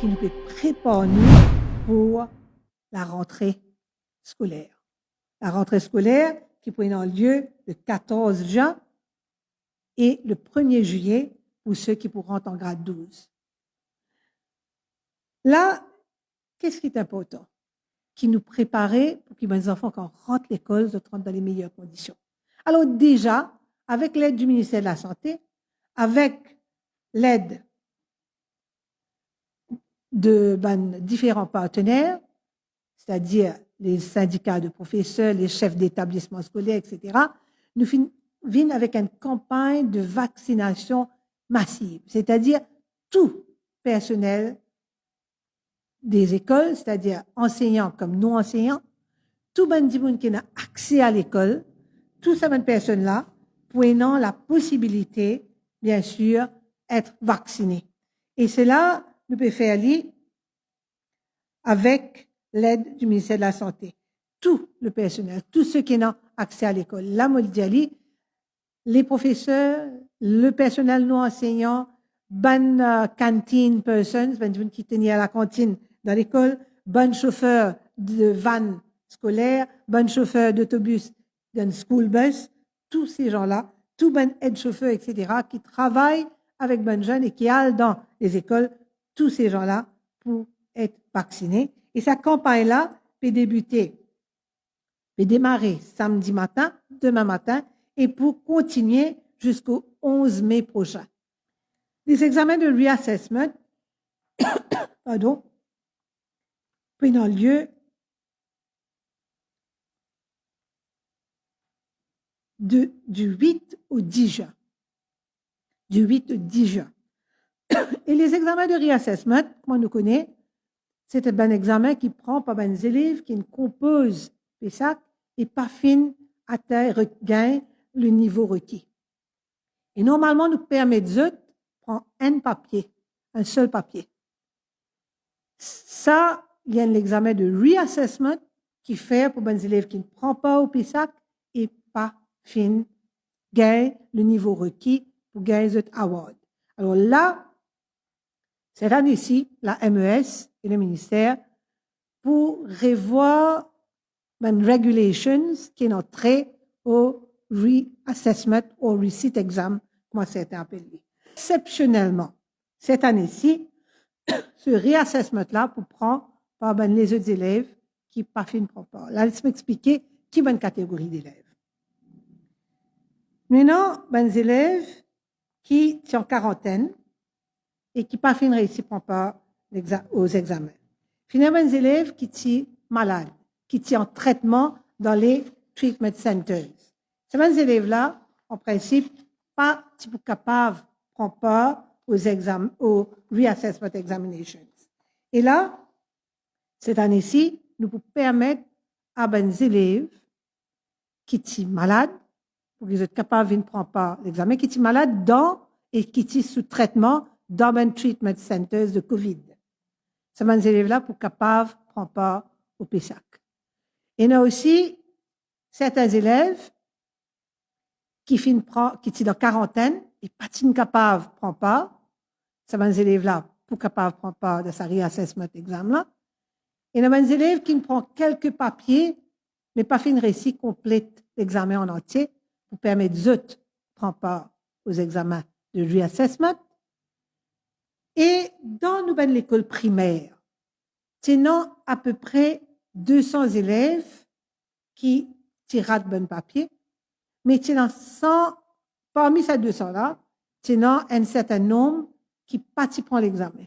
qui nous peut préparer pour la rentrée scolaire. La rentrée scolaire qui prend lieu le 14 juin et le 1er juillet pour ceux qui pourront en grade 12. Là, qu'est-ce qui est important? Qui nous préparer pour que les enfants, quand rentrent l'école, rentrent dans les meilleures conditions. Alors déjà, avec l'aide du ministère de la Santé, avec l'aide de différents partenaires, c'est-à-dire les syndicats de professeurs, les chefs d'établissement scolaire, etc., nous venons avec une campagne de vaccination massive, c'est-à-dire tout personnel des écoles, c'est-à-dire enseignants comme non-enseignants, tout le monde qui a accès à l'école, toutes ces personnes-là, prenant la possibilité, bien sûr, d'être vaccinées. Et cela, nous pouvons faire avec l'aide du ministère de la Santé. Tout le personnel, tous ceux qui ont accès à l'école, la Moldiali, les professeurs, le personnel non enseignant, cantine persons, qui tenaient à la cantine dans l'école, chauffeurs de van scolaire, chauffeurs d'autobus dans le school bus, tous ces gens-là, tout aide-chauffeurs, etc., qui travaillent avec bonnes jeunes et qui allent dans les écoles, tous ces gens-là, pour être vaccinés. Et cette campagne-là peut démarrer samedi matin, demain matin, et pour continuer jusqu'au 11 mai prochain. Les examens de reassessment, prenant lieu du 8 au 10 juin. Du 8 au 10 juin. Et les examens de reassessment, comme on nous connaît, c'est un bon examen qui prend par des élèves qui composent PESAC et pas fin à gain le niveau requis. Et normalement, nous permet de prendre un seul papier. Ça, il y a l'examen de reassessment qui fait pour les élèves qui ne prennent pas au PESAC et pas fin gain le niveau requis pour gagner cet award. Alors là, cette année-ci, la MES et le ministère, pour revoir les regulations qui sont entrées au reassessment ou receipt exam, comment c'est appelé. Exceptionnellement, cette année-ci, ce reassessment-là pour prendre par les autres élèves qui pas fin prend pas. Là, laisse m'expliquer qui est une catégorie d'élèves. Maintenant, les élèves qui sont en quarantaine et qui pas fin réussi prend pas aux examens. Finalement, les élèves qui sont malades, qui sont en traitement dans les treatment centers. Ces élèves-là, en principe, pas capables de prendre part aux examens, aux reassessment examinations. Et là, cette année-ci, nous pouvons permettre à des élèves qui sont malades, pour qu'ils soient capables de prendre part à l'examen, qui sont malades et qui sont sous traitement dans les treatment centers de COVID. Ces élèves-là pour capables de prendre part au PESAC. Et il y a aussi certains élèves qui sont en quarantaine et pas capables de prendre part. Ces élèves-là pour capables de prendre part de sa reassessment exam-là. Et il y a des élèves qui prennent quelques papiers, mais pas fin récit complète l'examen en entier pour permettre aux autres de prendre part aux examens de reassessment. Et dans l'école primaire, tenant à peu près 200 élèves qui tirent de bon papier, mais tenant 100, parmi ces 200-là, tenant un certain nombre qui participent à l'examen.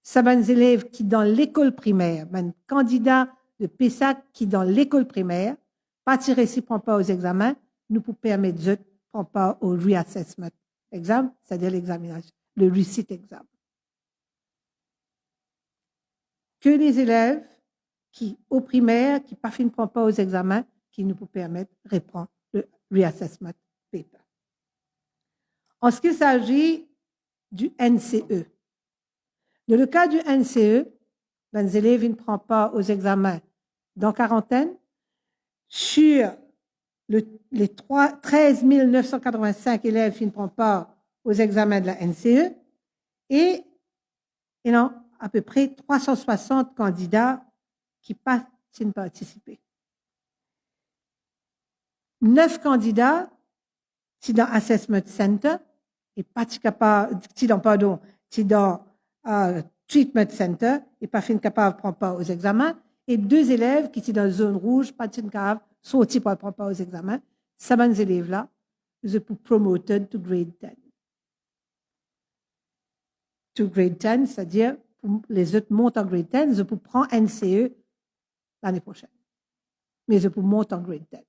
C'est des élèves qui, dans l'école primaire, un candidat de PESAC qui, dans l'école primaire, participent pas aux examens, nous pouvons permettre de prendre part au reassessment exam, c'est-à-dire l'examination, le receipt exam. Que les élèves qui, au primaire, qui ne prennent pas aux examens, qui nous permettent de répondre le reassessment paper. En ce qui s'agit du NCE, dans le cas du NCE, les élèves ne prennent pas aux examens dans quarantaine. Sur les 13 985 élèves qui ne prennent pas aux examens de la NCE, et à peu près 360 candidats qui pas participer. 9 candidats qui dans Assessment Center et pas capable, qui dans, pardon, qui dans Treatment Center et pas fin capable de prendre part aux examens, et 2 élèves qui sont dans la zone rouge, pas capable sortir pour prendre part aux examens. Ces élèves-là, ils sont promoted to grade 10. To grade 10, c'est-à-dire les autres montent en grade 10, ils peuvent prendre NCE l'année prochaine. Mais ils peuvent monter en grade 10.